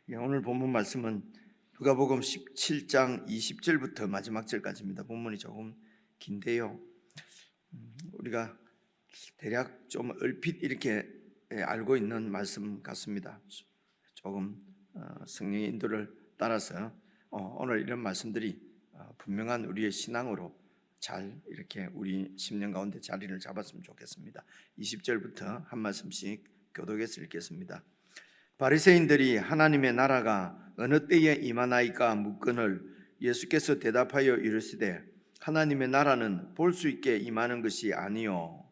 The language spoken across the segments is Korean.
오늘 본문 말씀은 누가복음 17장 20절부터 마지막 절까지입니다. 본문이 조금 긴데요. 우리가 대략 좀 얼핏 이렇게 알고 있는 말씀 같습니다. 조금 성령의 인도를 따라서 오늘 이런 말씀들이 분명한 우리의 신앙으로 잘 이렇게 우리 심령 가운데 자리를 잡았으면 좋겠습니다. 20절부터 한 말씀씩 교독해서 읽겠습니다. 바리새인들이 하나님의 나라가 어느 때에 임하나이까 묻거늘 예수께서 대답하여 이르시되 하나님의 나라는 볼 수 있게 임하는 것이 아니요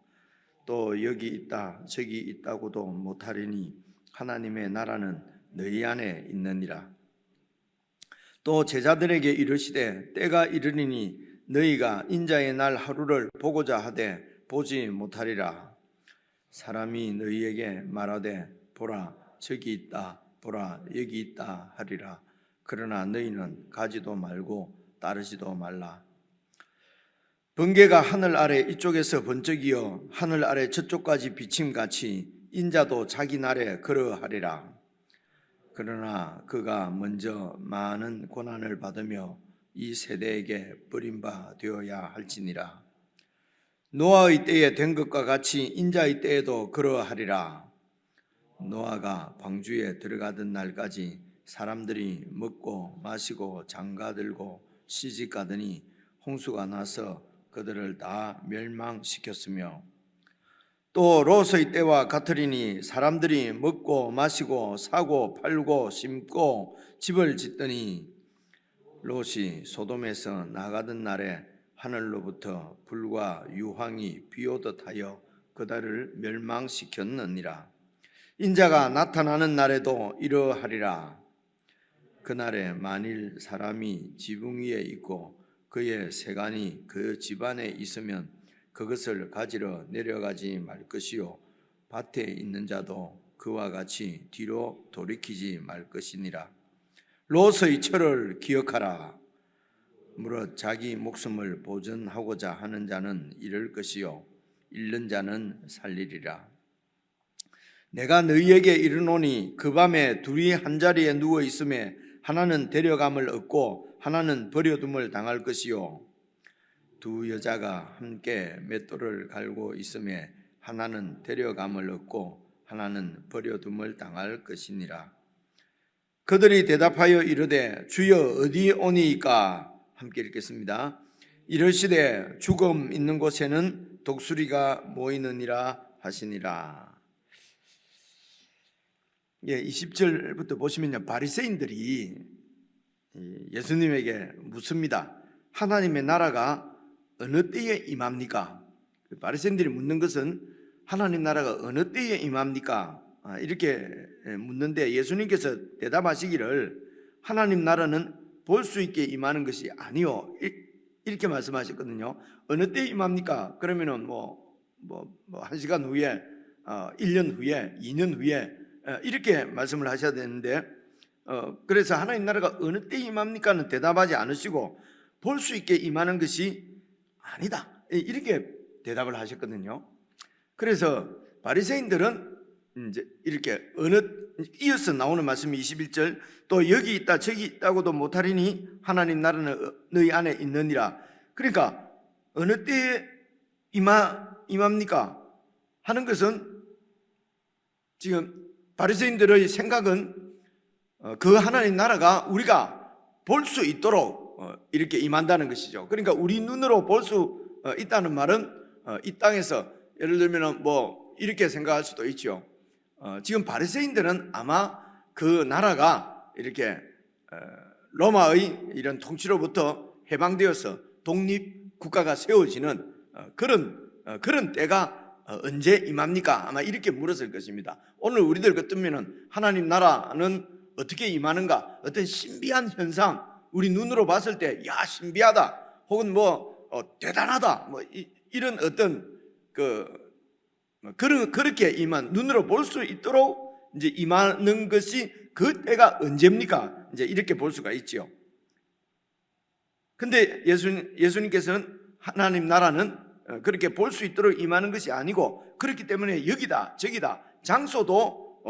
또 여기 있다 저기 있다고도 못하리니 하나님의 나라는 너희 안에 있느니라. 또 제자들에게 이르시되 때가 이르리니 너희가 인자의 날 하루를 보고자 하되 보지 못하리라. 사람이 너희에게 말하되 보라 저기 있다 보라 여기 있다 하리라. 그러나 너희는 가지도 말고 따르지도 말라. 번개가 하늘 아래 이쪽에서 번쩍이어 하늘 아래 저쪽까지 비침같이 인자도 자기 날에 그러하리라. 그러나 그가 먼저 많은 고난을 받으며 이 세대에게 버림바 되어야 할지니라. 노아의 때에 된 것과 같이 인자의 때에도 그러하리라. 노아가 방주에 들어가던 날까지 사람들이 먹고 마시고 장가들고 시집가더니 홍수가 나서 그들을 다 멸망시켰으며 또 롯의 때와 같으리니 사람들이 먹고 마시고 사고 팔고 심고 집을 짓더니 롯이 소돔에서 나가던 날에 하늘로부터 불과 유황이 비오듯 하여 그들을 멸망시켰느니라. 인자가 나타나는 날에도 이러하리라. 그날에 만일 사람이 지붕 위에 있고 그의 세간이 그 집안에 있으면 그것을 가지러 내려가지 말 것이요 밭에 있는 자도 그와 같이 뒤로 돌이키지 말 것이니라. 롯의 철을 기억하라. 무릇 자기 목숨을 보전하고자 하는 자는 잃을 것이요 잃는 자는 살리리라. 내가 너희에게 이르노니 그 밤에 둘이 한자리에 누워 있음에 하나는 데려감을 얻고 하나는 버려둠을 당할 것이요 두 여자가 함께 맷돌을 갈고 있음에 하나는 데려감을 얻고 하나는 버려둠을 당할 것이니라. 그들이 대답하여 이르되 주여 어디 오니이까? 함께 읽겠습니다. 이르시되 죽음 있는 곳에는 독수리가 모이느니라 하시니라. 20절부터 보시면요, 바리새인들이 예수님에게 묻습니다. 하나님의 나라가 어느 때에 임합니까? 바리새인들이 묻는 것은 하나님 나라가 어느 때에 임합니까? 이렇게 묻는데 예수님께서 대답하시기를 하나님 나라는 볼 수 있게 임하는 것이 아니요 이렇게 말씀하셨거든요. 어느 때에 임합니까? 그러면은 한 시간 후에 1년 후에 2년 후에 이렇게 말씀을 하셔야 되는데 그래서 하나님 나라가 어느 때에 임합니까는 대답하지 않으시고 볼 수 있게 임하는 것이 아니다 이렇게 대답을 하셨거든요. 그래서 바리새인들은 이제 이렇게 이어서 나오는 말씀이 21절 또 여기 있다 저기 있다고도 못하리니 하나님 나라는 너희 안에 있느니라. 그러니까 어느 때에 임합니까 하는 것은 지금 바리새인들의 생각은 그 하나님 나라가 우리가 볼 수 있도록 이렇게 임한다는 것이죠. 그러니까 우리 눈으로 볼 수 있다는 말은 이 땅에서 예를 들면 이렇게 생각할 수도 있죠. 지금 바리새인들은 아마 그 나라가 이렇게 로마의 이런 통치로부터 해방되어서 독립 국가가 세워지는 그런 때가 언제 임합니까? 아마 이렇게 물었을 것입니다. 오늘 우리들 같으면은 하나님 나라는 어떻게 임하는가? 어떤 신비한 현상, 우리 눈으로 봤을 때 야 신비하다, 혹은 대단하다, 이런 어떤 그렇게 임한 눈으로 볼 수 있도록 이제 임하는 것이 그 때가 언제입니까? 이제 이렇게 볼 수가 있죠. 근데 예수님께서는 하나님 나라는 그렇게 볼 수 있도록 임하는 것이 아니고 그렇기 때문에 여기다 저기다 장소도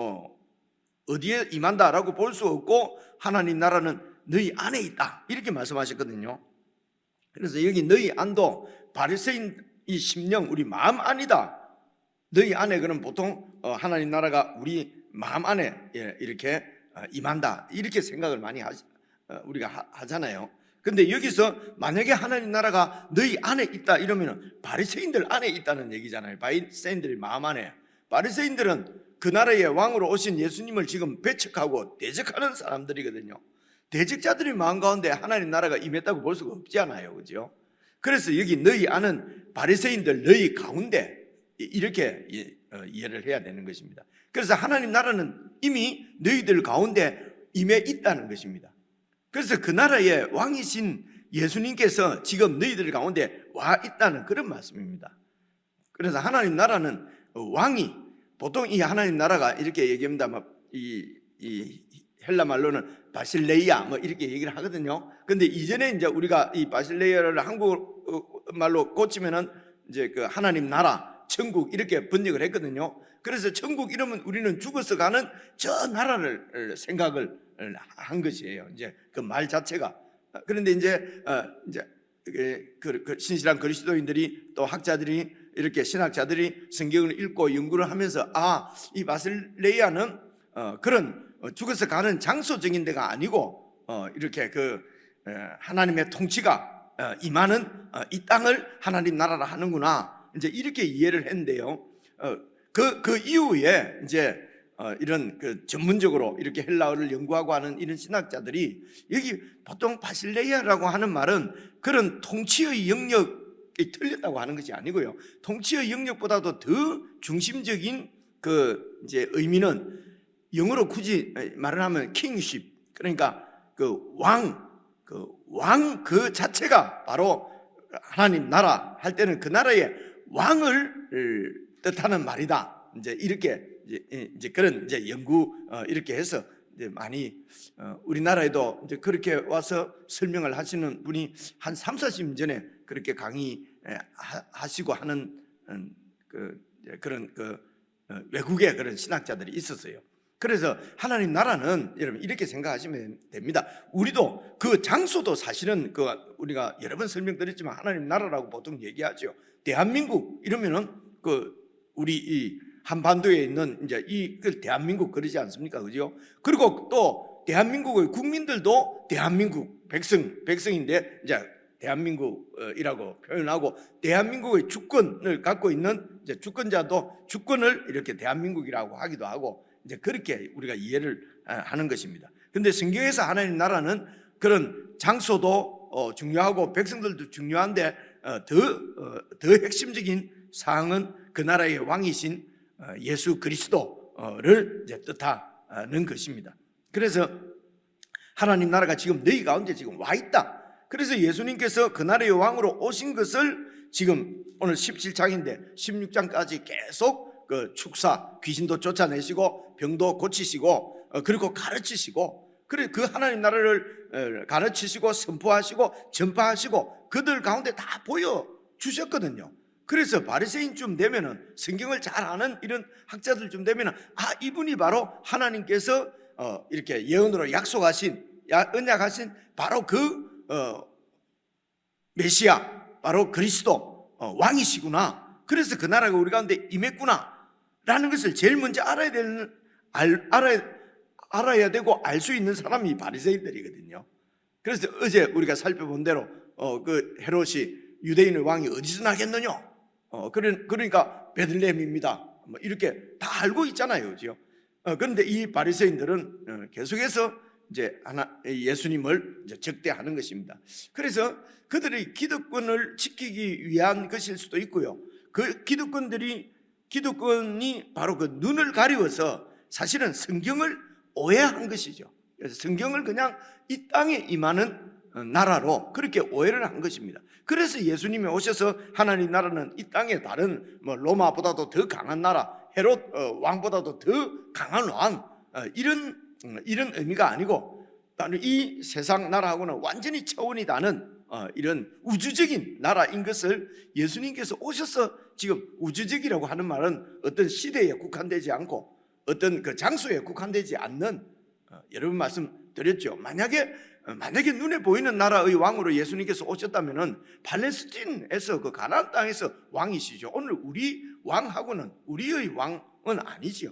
어디에 임한다라고 볼 수 없고 하나님 나라는 너희 안에 있다 이렇게 말씀하셨거든요. 그래서 여기 너희 안도 바리새인 이 심령 우리 마음 안이다. 너희 안에 그럼 보통 하나님 나라가 우리 마음 안에 이렇게 임한다 이렇게 생각을 많이 우리가 하잖아요. 근데 여기서 만약에 하나님 나라가 너희 안에 있다 이러면 바리새인들 안에 있다는 얘기잖아요. 바리새인들이 마음 안에. 바리새인들은 그 나라의 왕으로 오신 예수님을 지금 배척하고 대적하는 사람들이거든요. 대적자들의 마음 가운데 하나님 나라가 임했다고 볼 수가 없잖아요, 그죠? 그래서 여기 너희 아는 바리새인들 너희 가운데 이렇게 이해를 해야 되는 것입니다. 그래서 하나님 나라는 이미 너희들 가운데 임해 있다는 것입니다. 그래서 그 나라의 왕이신 예수님께서 지금 너희들 가운데 와 있다는 그런 말씀입니다. 그래서 하나님 나라는 왕이 보통 이 하나님 나라가 이렇게 얘기합니다. 이 헬라 말로는 바실레이아 뭐 이렇게 얘기를 하거든요. 근데 이전에 이제 우리가 이 바실레이아를 한국 말로 고치면은 이제 그 하나님 나라, 천국 이렇게 번역을 했거든요. 그래서 천국 이러면 우리는 죽어서 가는 저 나라를 생각을 한 것이에요. 이제 그 말 자체가. 그런데 이제 그 신실한 그리스도인들이 또 학자들이 이렇게 신학자들이 성경을 읽고 연구를 하면서 이 바실레이아는 그런 죽어서 가는 장소적인 데가 아니고 이렇게 그 하나님의 통치가 임하는 이 땅을 하나님 나라라 하는구나 이제 이렇게 이해를 했는데요. 그 이후에 이제 이런 그 전문적으로 이렇게 헬라어를 연구하고 하는 이런 신학자들이 여기 보통 바실레이아라고 하는 말은 그런 통치의 영역이 틀렸다고 하는 것이 아니고요. 통치의 영역보다도 더 중심적인 그 이제 의미는 영어로 굳이 말을 하면 킹십, 그러니까 그 왕 그 자체가 바로 하나님 나라 할 때는 그 나라의 왕을 뜻하는 말이다. 이제 이렇게 이제 그런 이제 연구 이렇게 해서 이제 많이 우리나라에도 이제 그렇게 와서 설명을 하시는 분이 한 3, 40년 전에 그렇게 강의 하시고 하는 그런 외국의 그런 신학자들이 있었어요. 그래서 하나님 나라는 여러분 이렇게 생각하시면 됩니다. 우리도 그 장소도 사실은 그 우리가 여러 번 설명드렸지만 하나님 나라라고 보통 얘기하죠. 대한민국 이러면은 그 우리 이 한반도에 있는 이제 그 대한민국 그러지 않습니까? 그죠? 그리고 또 대한민국의 국민들도 대한민국 백성인데 이제 대한민국이라고 표현하고 대한민국의 주권을 갖고 있는 이제 주권자도 주권을 이렇게 대한민국이라고 하기도 하고 이제 그렇게 우리가 이해를 하는 것입니다. 근데 성경에서 하나님 나라는 그런 장소도 중요하고 백성들도 중요한데 더 핵심적인 사항은 그 나라의 왕이신 예수 그리스도를 이제 뜻하는 것입니다. 그래서 하나님 나라가 지금 너희 가운데 지금 와 있다. 그래서 예수님께서 그 나라의 왕으로 오신 것을 지금 오늘 17장인데 16장까지 계속 그 축사, 귀신도 쫓아내시고 병도 고치시고 그리고 가르치시고 그래 그 하나님 나라를 가르치시고 선포하시고 전파하시고 그들 가운데 다 보여주셨거든요. 그래서 바리새인쯤 되면은 성경을 잘 아는 이런 학자들쯤 되면은 이분이 바로 하나님께서 이렇게 예언으로 약속하신 언약하신 바로 그 메시아 바로 그리스도 왕이시구나. 그래서 그 나라가 우리 가운데 임했구나 라는 것을 제일 먼저 알아야 되고 알 수 있는 사람이 바리새인들이거든요. 그래서 어제 우리가 살펴본 대로 그 헤롯이 유대인의 왕이 어디서 나겠느냐? 그러니까 베들레헴입니다. 뭐 이렇게 다 알고 있잖아요, 그죠? 그런데 이 바리새인들은 계속해서 이제 예수님을 이제 적대하는 것입니다. 그래서 그들의 기득권을 지키기 위한 것일 수도 있고요. 그 기득권이 바로 그 눈을 가리워서 사실은 성경을 오해한 것이죠. 그래서 성경을 그냥 이 땅에 임하는 나라로 그렇게 오해를 한 것입니다. 그래서 예수님이 오셔서 하나님 나라는 이 땅에 다른 뭐 로마보다도 더 강한 나라, 헤롯 왕보다도 더 강한 왕 이런 의미가 아니고 이 세상 나라하고는 완전히 차원이 다른 이런 우주적인 나라인 것을 예수님께서 오셔서 지금 우주적이라고 하는 말은 어떤 시대에 국한되지 않고 어떤 그 장소에 국한되지 않는, 여러 번 말씀드렸죠. 만약에 눈에 보이는 나라의 왕으로 예수님께서 오셨다면은 팔레스틴에서 그 가나안 땅에서 왕이시죠. 오늘 우리 왕하고는 우리의 왕은 아니지요.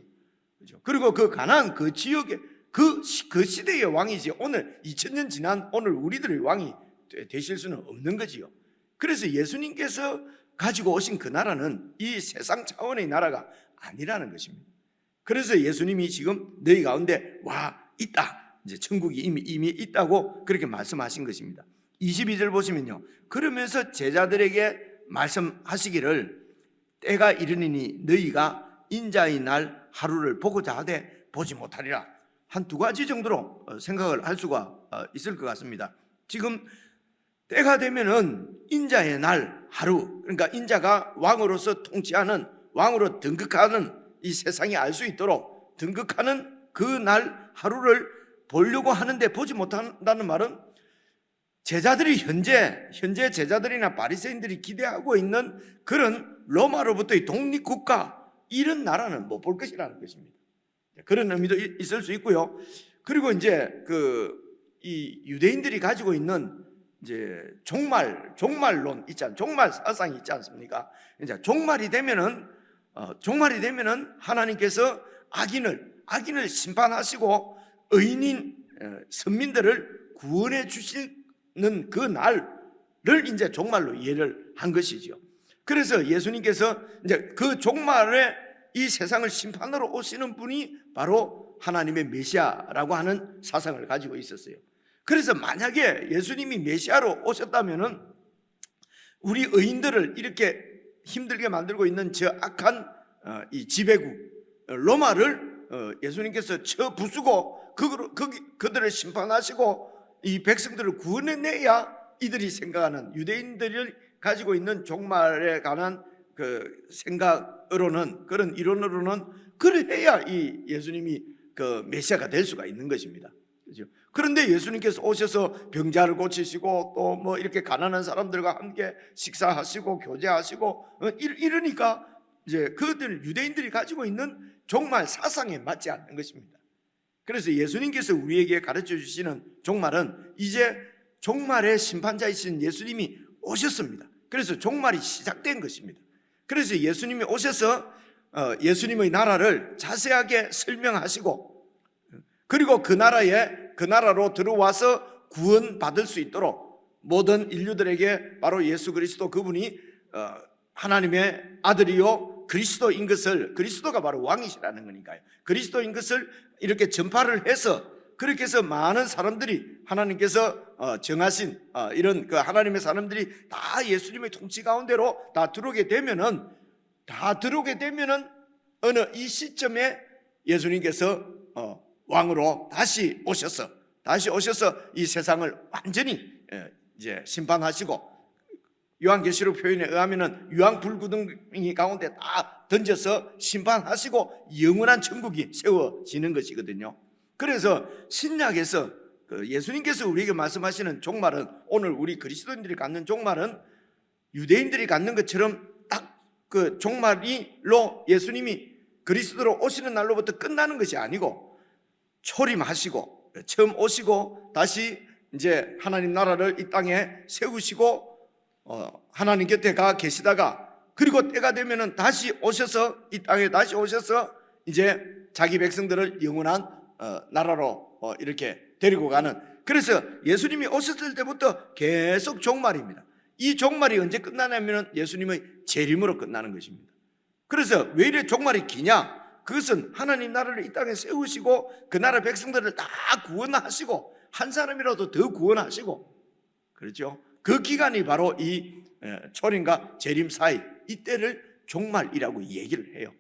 그죠? 그리고 그 가나안 그 지역의 그 시대의 왕이지 오늘 2000년 지난 오늘 우리들의 왕이 되실 수는 없는 거지요. 그래서 예수님께서 가지고 오신 그 나라는 이 세상 차원의 나라가 아니라는 것입니다. 그래서 예수님이 지금 너희 가운데 와 있다, 이제 천국이 이미 있다고 그렇게 말씀하신 것입니다. 22절 보시면요, 그러면서 제자들에게 말씀하시기를 때가 이르니니 너희가 인자의 날 하루를 보고자 하되 보지 못하리라. 한 두 가지 정도로 생각을 할 수가 있을 것 같습니다. 지금 때가 되면은 인자의 날 하루, 그러니까 인자가 왕으로서 통치하는, 왕으로 등극하는 이 세상이 알 수 있도록 등극하는 그 날 하루를 보려고 하는데 보지 못한다는 말은 제자들이 현재 제자들이나 바리새인들이 기대하고 있는 그런 로마로부터의 독립국가, 이런 나라는 못 볼 것이라는 것입니다. 그런 의미도 있을 수 있고요. 그리고 이제 이 유대인들이 가지고 있는 이제 종말론 있잖아요. 종말 사상이 있지 않습니까? 이제 종말이 되면은 하나님께서 악인을 심판하시고 의인인 선민들을 구원해 주시는 그 날을 이제 종말로 이해를 한 것이죠. 그래서 예수님께서 이제 그 종말에 이 세상을 심판으로 오시는 분이 바로 하나님의 메시아라고 하는 사상을 가지고 있었어요. 그래서 만약에 예수님이 메시아로 오셨다면은 우리 의인들을 이렇게 힘들게 만들고 있는 저 악한 이 지배국 로마를 예수님께서 쳐 부수고 그들을 심판하시고 이 백성들을 구원해내야 이들이 생각하는, 유대인들이 가지고 있는 종말에 관한 그 생각으로는, 그런 이론으로는 그래야 이 예수님이 그 메시아가 될 수가 있는 것입니다. 그렇죠? 그런데 예수님께서 오셔서 병자를 고치시고 또 뭐 이렇게 가난한 사람들과 함께 식사하시고 교제하시고 이러니까 이제 그들 유대인들이 가지고 있는 종말 사상에 맞지 않는 것입니다. 그래서 예수님께서 우리에게 가르쳐 주시는 종말은 이제 종말의 심판자이신 예수님이 오셨습니다. 그래서 종말이 시작된 것입니다. 그래서 예수님이 오셔서 예수님의 나라를 자세하게 설명하시고, 그리고 그 나라로 들어와서 구원받을 수 있도록 모든 인류들에게 바로 예수 그리스도, 그분이 하나님의 아들이요 그리스도인 것을, 그리스도가 바로 왕이시라는 거니까요, 그리스도인 것을 이렇게 전파를 해서, 그렇게 해서 많은 사람들이 하나님께서 정하신 이런 그 하나님의 사람들이 다 예수님의 통치 가운데로 다 들어오게 되면은 어느 이 시점에 예수님께서 왕으로 다시 오셔서 이 세상을 완전히 이제 심판하시고, 요한계시록 표현에 의하면은 유황불구덩이 가운데 다 던져서 심판하시고 영원한 천국이 세워지는 것이거든요. 그래서 신약에서 예수님께서 우리에게 말씀하시는 종말은, 오늘 우리 그리스도인들이 갖는 종말은 유대인들이 갖는 것처럼 딱 그 종말로 예수님이 그리스도로 오시는 날로부터 끝나는 것이 아니고, 초림하시고 처음 오시고 다시 이제 하나님 나라를 이 땅에 세우시고 하나님 곁에 가 계시다가, 그리고 때가 되면은 다시 오셔서 이 땅에 다시 오셔서 이제 자기 백성들을 영원한 나라로 이렇게 데리고 가는, 그래서 예수님이 오셨을 때부터 계속 종말입니다. 이 종말이 언제 끝나냐면 예수님의 재림으로 끝나는 것입니다. 그래서 왜 이래 종말이 기냐? 그것은 하나님 나라를 이 땅에 세우시고 그 나라 백성들을 다 구원하시고 한 사람이라도 더 구원하시고, 그렇죠? 그 기간이 바로 이 초림과 재림 사이, 이때를 종말이라고 얘기를 해요.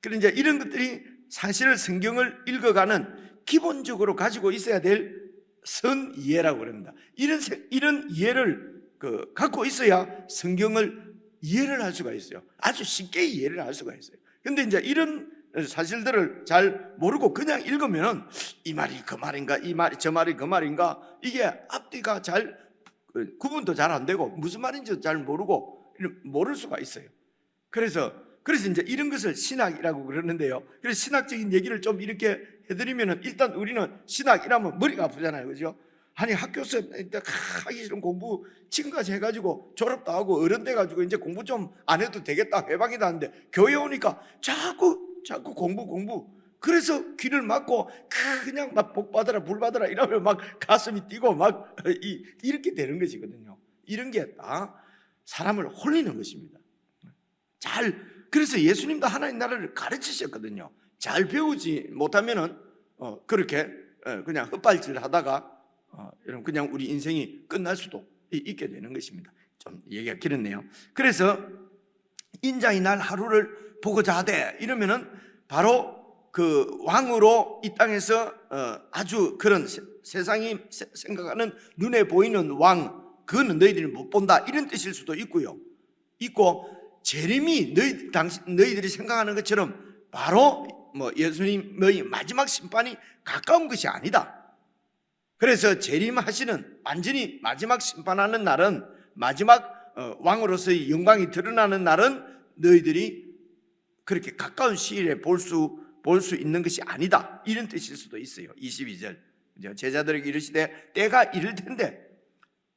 그런데 이제 이런 것들이 사실 성경을 읽어가는 기본적으로 가지고 있어야 될 선 이해라고 합니다. 이런 이해를 갖고 있어야 성경을 이해를 할 수가 있어요. 아주 쉽게 이해를 할 수가 있어요. 그런데 이제 이런 사실들을 잘 모르고 그냥 읽으면은 이 말이 그 말인가, 이 말이 저 말이 그 말인가, 이게 앞뒤가 잘 구분도 잘 안 되고 무슨 말인지도 잘 모를 수가 있어요. 그래서 그래서 이제 이런 것을 신학이라고 그러는데요. 그래서 신학적인 얘기를 좀 이렇게 해드리면은, 일단 우리는 신학이라면 머리가 아프잖아요, 그죠? 아니, 학교에서 하기 싫은 공부 지금까지 해가지고 졸업도 하고 어른 돼가지고 이제 공부 좀 안 해도 되겠다, 해방이다 하는데, 교회 오니까 자꾸 공부. 그래서 귀를 막고 그냥 막 복 받아라 불 받아라 이러면 막 가슴이 뛰고 막 이렇게 되는 것이거든요. 이런 게 다 사람을 홀리는 것입니다. 그래서 예수님도 하나님 나라를 가르치셨거든요. 잘 배우지 못하면은 그렇게 그냥 헛발질 하다가 여러분 그냥 우리 인생이 끝날 수도 있게 되는 것입니다. 좀 얘기가 길었네요. 그래서 인자의 날 하루를 보고자 하되, 이러면은 바로 그 왕으로 이 땅에서 아주 그런 세상이 생각하는 눈에 보이는 왕, 그거는 너희들이 못 본다, 이런 뜻일 수도 있고 재림이 너희들이 생각하는 것처럼 바로 예수님의 마지막 심판이 가까운 것이 아니다. 그래서 재림하시는, 완전히 마지막 심판하는 날은, 마지막 왕으로서의 영광이 드러나는 날은 너희들이 그렇게 가까운 시일에 볼 수 있는 것이 아니다, 이런 뜻일 수도 있어요. 22절 제자들에게 이르시되 때가 이를 텐데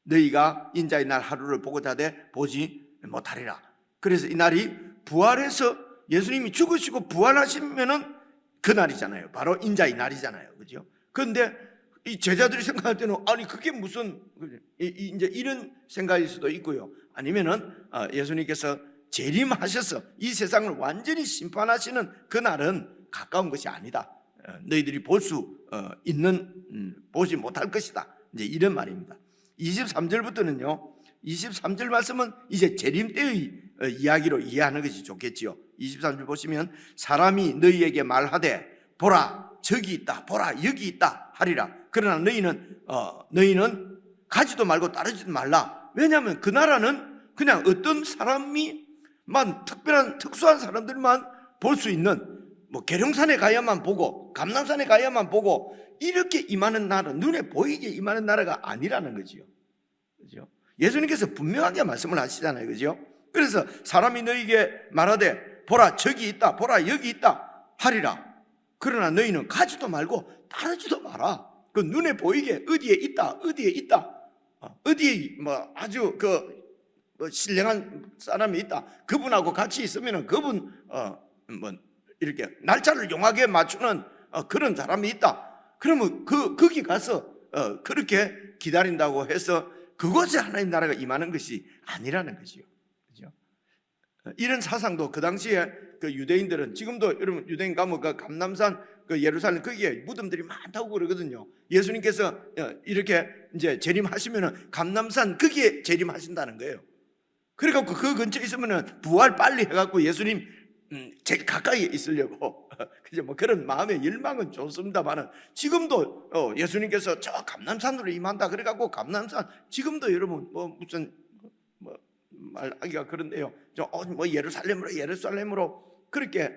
너희가 인자의 날 하루를 보고자 하되 보지 못하리라. 그래서 이 날이 부활해서 예수님이 죽으시고 부활하시면은 그 날이잖아요. 바로 인자의 날이잖아요, 그죠? 그런데 이 제자들이 생각할 때는 아니 그게 무슨 이제 이런 생각일 수도 있고요. 아니면은 예수님께서 재림하셔서 이 세상을 완전히 심판하시는 그 날은 가까운 것이 아니다. 너희들이 볼 수 있는 보지 못할 것이다. 이제 이런 말입니다. 23절부터는요. 23절 말씀은 이제 재림 때의 이야기로 이해하는 것이 좋겠지요. 23절 보시면 사람이 너희에게 말하되 보라 저기 있다, 보라 여기 있다 하리라. 그러나 너희는 가지도 말고 따르지도 말라. 왜냐하면 그 나라는 그냥 어떤 사람이만 특수한 사람들만 볼 수 있는, 계룡산에 가야만 보고 감람산에 가야만 보고 이렇게 임하는 나라, 눈에 보이게 임하는 나라가 아니라는 거지요. 그죠? 예수님께서 분명하게 말씀을 하시잖아요, 그죠? 그래서 사람이 너희에게 말하되 보라 저기 있다, 보라 여기 있다 하리라. 그러나 너희는 가지도 말고 따르지도 마라. 그 눈에 보이게 어디에 있다, 어디에 아주 신령한 사람이 있다, 그분하고 같이 있으면 그분 이렇게 날짜를 용하게 맞추는 그런 사람이 있다. 그러면 거기 가서 그렇게 기다린다고 해서 그곳에 하나님 나라가 임하는 것이 아니라는 거지요. 그죠? 이런 사상도 그 당시에 그 유대인들은, 지금도 여러분 유대인 가면 그 감람산 그 예루살렘 거기에 무덤들이 많다고 그러거든요. 예수님께서 이렇게 이제 재림하시면은 감람산 거기에 재림하신다는 거예요. 그래갖고 그 근처에 있으면은 부활 빨리 해갖고 예수님 제일 가까이에 있으려고 그죠? 그런 마음의 열망은 좋습니다만은 지금도 예수님께서 저 감람산으로 임한다 그래갖고 감람산 지금도 여러분 무슨 말하기가 그런데요. 예루살렘으로 그렇게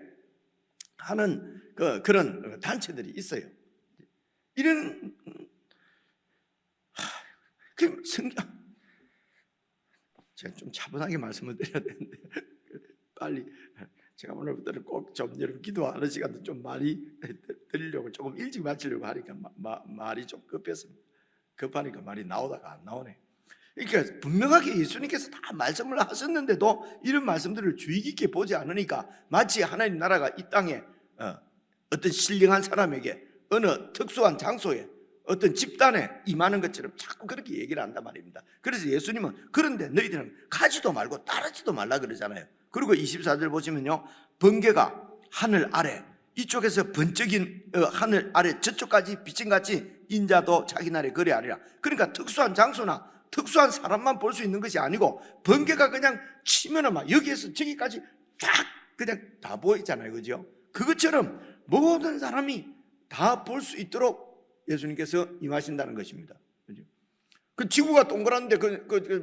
하는 그런 단체들이 있어요. 이런 그 성경, 제가 좀 차분하게 말씀을 드려야 되는데 빨리 제가 오늘부터는 꼭 좀 여러분 기도하는 시간도 좀 많이 드리려고 조금 일찍 마치려고 하니까 말이 좀 급하니까 말이 나오다가 안 나오네. 그러니까 분명하게 예수님께서 다 말씀을 하셨는데도 이런 말씀들을 주의 깊게 보지 않으니까 마치 하나님 나라가 이 땅에 어떤 신령한 사람에게 어느 특수한 장소에 어떤 집단에 임하는 것처럼 자꾸 그렇게 얘기를 한단 말입니다. 그래서 예수님은 그런데 너희들은 가지도 말고 따르지도 말라 그러잖아요. 그리고 24절 보시면요, 번개가 하늘 아래, 이쪽에서 번쩍인 하늘 아래 저쪽까지 비침같이 인자도 자기 날에 거래하리라. 그러니까 특수한 장소나 특수한 사람만 볼 수 있는 것이 아니고 번개가 그냥 치면은 막 여기에서 저기까지 쫙 그냥 다 보이잖아요, 그죠? 그것처럼 모든 사람이 다 볼 수 있도록 예수님께서 임하신다는 것입니다. 그죠? 그 지구가 동그란데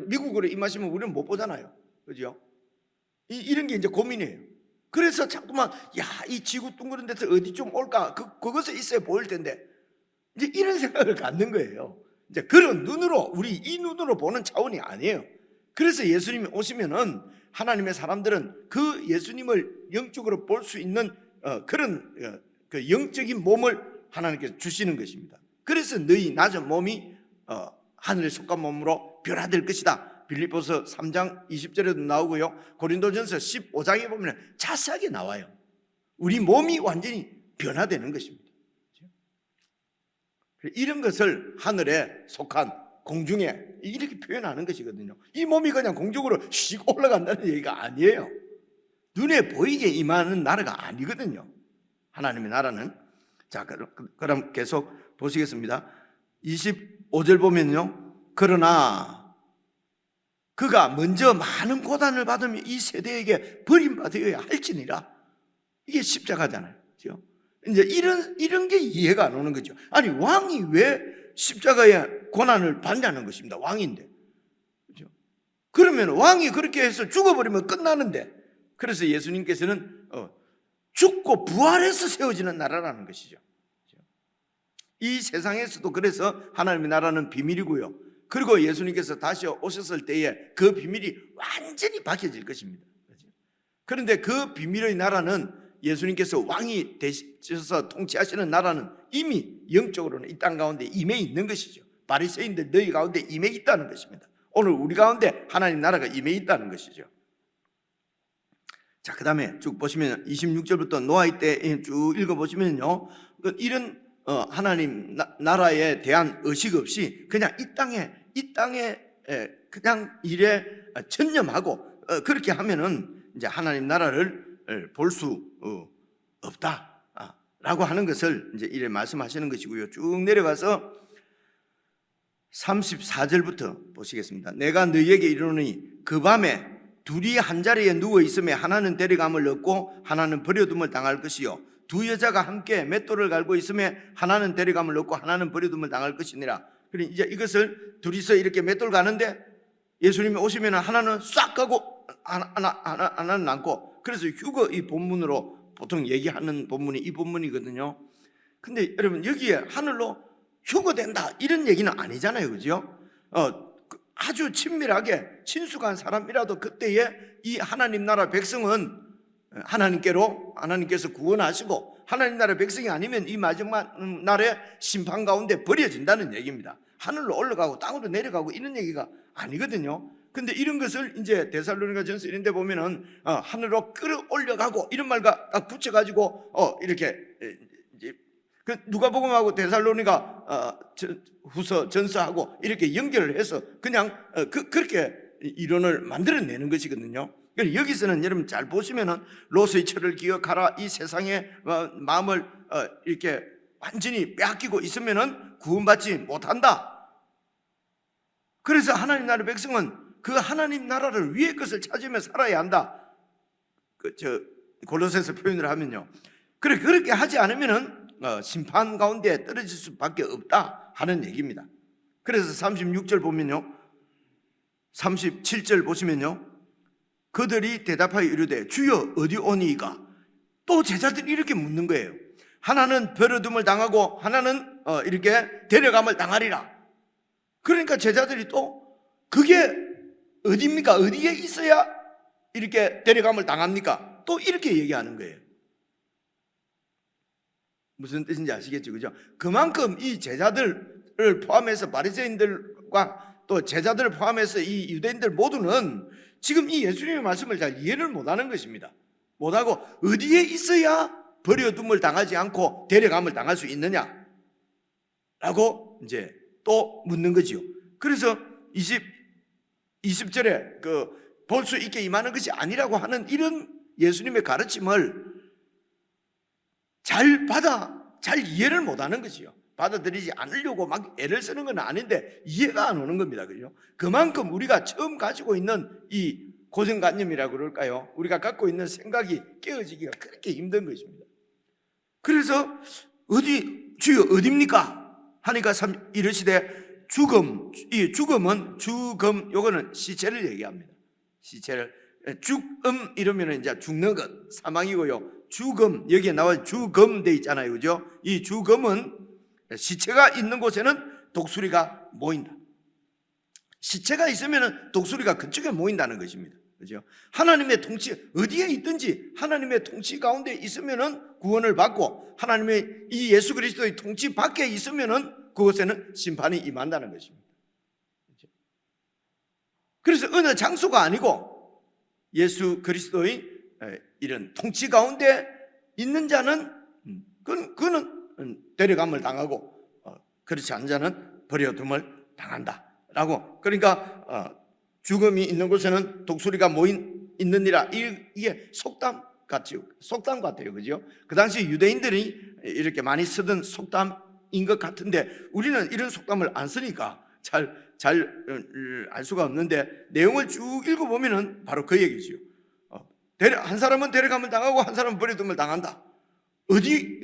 미국으로 임하시면 우리는 못 보잖아요, 그죠? 이런 게 이제 고민이에요. 그래서 자꾸만 이 지구 둥그런 데서 어디 좀 올까? 그것에 있어야 보일 텐데 이제 이런 생각을 갖는 거예요. 이제 그런 눈으로, 우리 이 눈으로 보는 차원이 아니에요. 그래서 예수님이 오시면은 하나님의 사람들은 그 예수님을 영적으로 볼 수 있는 그런 그 영적인 몸을 하나님께서 주시는 것입니다. 그래서 너희 낮은 몸이 하늘에 속한 몸으로 변화될 것이다. 빌립보서 3장 20절에도 나오고요, 고린도전서 15장에 보면 자세하게 나와요. 우리 몸이 완전히 변화되는 것입니다. 이런 것을 하늘에 속한 공중에 이렇게 표현하는 것이거든요. 이 몸이 그냥 공중으로 씩 올라간다는 얘기가 아니에요. 눈에 보이게 임하는 나라가 아니거든요, 하나님의 나라는. 자, 그럼 계속 보시겠습니다. 25절 보면요, 그러나 그가 먼저 많은 고난을 받으며 이 세대에게 버림받아야 할지니라. 이게 십자가잖아요. 그렇죠? 이제 이런 게 이해가 안 오는 거죠. 아니, 왕이 왜 십자가에 고난을 받냐는 것입니다. 왕인데. 그렇죠? 그러면 왕이 그렇게 해서 죽어버리면 끝나는데, 그래서 예수님께서는 죽고 부활해서 세워지는 나라라는 것이죠. 이 세상에서도 그래서 하나님의 나라는 비밀이고요, 그리고 예수님께서 다시 오셨을 때에 그 비밀이 완전히 밝혀질 것입니다. 그런데 그 비밀의 나라는, 예수님께서 왕이 되셔서 통치하시는 나라는 이미 영적으로는 이 땅 가운데 임해 있는 것이죠. 바리새인들 너희 가운데 임해 있다는 것입니다. 오늘 우리 가운데 하나님 나라가 임해 있다는 것이죠. 자, 그 다음에 쭉 보시면 26절부터 노아의 때 쭉 읽어보시면요, 이런 하나님 나라에 대한 의식 없이 그냥 이 땅에 그냥 일에 전념하고 그렇게 하면은 이제 하나님 나라를 볼 수 없다라고 하는 것을 이제 이래 말씀하시는 것이고요. 쭉 내려가서 34절부터 보시겠습니다. 내가 너희에게 이르노니 그 밤에 둘이 한 자리에 누워 있으며 하나는 데려감을 얻고 하나는 버려둠을 당할 것이요, 두 여자가 함께 맷돌을 갈고 있으며 하나는 데려감을 얻고 하나는 버려둠을 당할 것이니라. 그러니 이제 이것을 둘이서 이렇게 맷돌 가는데 예수님이 오시면 하나는 싹 가고 하나는 남고, 그래서 휴거 이 본문으로 보통 얘기하는 본문이 이 본문이거든요. 근데 여러분, 여기에 하늘로 휴거된다 이런 얘기는 아니잖아요, 그죠? 아주 친밀하게 친숙한 사람이라도 그때에 이 하나님 나라 백성은 하나님께서 구원하시고, 하나님 나라 백성이 아니면 이 마지막 날에 심판 가운데 버려진다는 얘기입니다. 하늘로 올라가고 땅으로 내려가고 이런 얘기가 아니거든요. 근데 이런 것을 이제 데살로니가전서 이런 데 보면은 하늘로 끌어올려가고 이런 말과 딱 붙여가지고 이렇게 그 누가복음하고 데살로니가 후서 전서하고 이렇게 연결을 해서 그냥 그렇게 이론을 만들어내는 것이거든요. 여기서는 여러분 잘 보시면은 롯의 철을 기억하라, 이 세상의 마음을 이렇게 완전히 빼앗기고 있으면은 구원받지 못한다. 그래서 하나님 나라 백성은 그 하나님 나라를 위의 것을 찾으며 살아야 한다. 골로새서 표현을 하면요, 그렇게 하지 않으면은 심판 가운데 떨어질 수밖에 없다 하는 얘기입니다. 그래서 36절 보면요, 37절 보시면요, 그들이 대답하여 이르되 주여 어디 오니이까? 또 제자들이 이렇게 묻는 거예요. 하나는 버려둠을 당하고 하나는 이렇게 데려감을 당하리라. 그러니까 제자들이 또 그게 어디입니까? 어디에 있어야 이렇게 데려감을 당합니까? 또 이렇게 얘기하는 거예요. 무슨 뜻인지 아시겠죠? 그죠? 그만큼 이 제자들을 포함해서 바리새인들과 또 제자들을 포함해서 이 유대인들 모두는 지금 이 예수님의 말씀을 잘 이해를 못하는 것입니다. 못하고 어디에 있어야 버려둠을 당하지 않고 데려감을 당할 수 있느냐 라고 이제 또 묻는 거지요. 그래서 20절에 볼 수 있게 임하는 것이 아니라고 하는 이런 예수님의 가르침을 잘 이해를 못하는 것이요. 받아들이지 않으려고 막 애를 쓰는 건 아닌데 이해가 안 오는 겁니다. 그죠? 그만큼 우리가 처음 가지고 있는 이 고정관념이라고 그럴까요? 우리가 갖고 있는 생각이 깨어지기가 그렇게 힘든 것입니다. 그래서 주여 어디입니까? 하니까 이르시되 이 죽음은 요거는 시체를 얘기합니다. 시체를 이러면 이제 죽는 것, 사망이고요. 죽음, 여기에 나와 죽음 돼 있잖아요, 그죠? 이 죽음은 시체가 있는 곳에는 독수리가 모인다. 시체가 있으면 독수리가 그쪽에 모인다는 것입니다. 그죠? 하나님의 통치 어디에 있든지 하나님의 통치 가운데 있으면은 구원을 받고, 하나님의 이 예수 그리스도의 통치 밖에 있으면은 그곳에는 심판이 임한다는 것입니다. 그죠? 그래서 어느 장소가 아니고 예수 그리스도의 이런 통치 가운데 있는 자는 그는 데려감을 당하고, 그렇지 않은 자는 버려둠을 당한다라고. 그러니까 죽음이 있는 곳에는 독수리가 있느니라. 이게 속담 같아요, 그죠? 그 당시 유대인들이 이렇게 많이 쓰던 속담인 것 같은데, 우리는 이런 속담을 안 쓰니까 잘 알 수가 없는데, 내용을 쭉 읽어보면은 바로 그 얘기죠. 한 사람은 데려감을 당하고 한 사람은 버려둠을 당한다. 어디에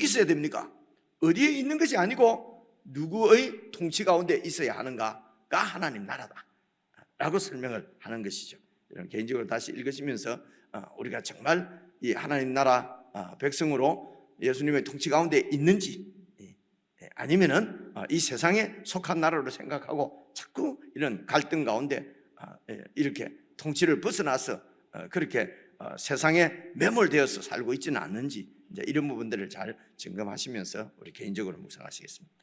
있어야 됩니까? 어디에 있는 것이 아니고 누구의 통치 가운데 있어야 하는가가 하나님 나라다 라고 설명을 하는 것이죠. 이런 개인적으로 다시 읽으시면서 우리가 정말 이 하나님 나라 백성으로 예수님의 통치 가운데 있는지, 아니면은 이 세상에 속한 나라로 생각하고 자꾸 이런 갈등 가운데 이렇게 통치를 벗어나서 그렇게 세상에 매몰되어서 살고 있지는 않는지, 이제 이런 부분들을 잘 점검하시면서 우리 개인적으로 묵상하시겠습니다.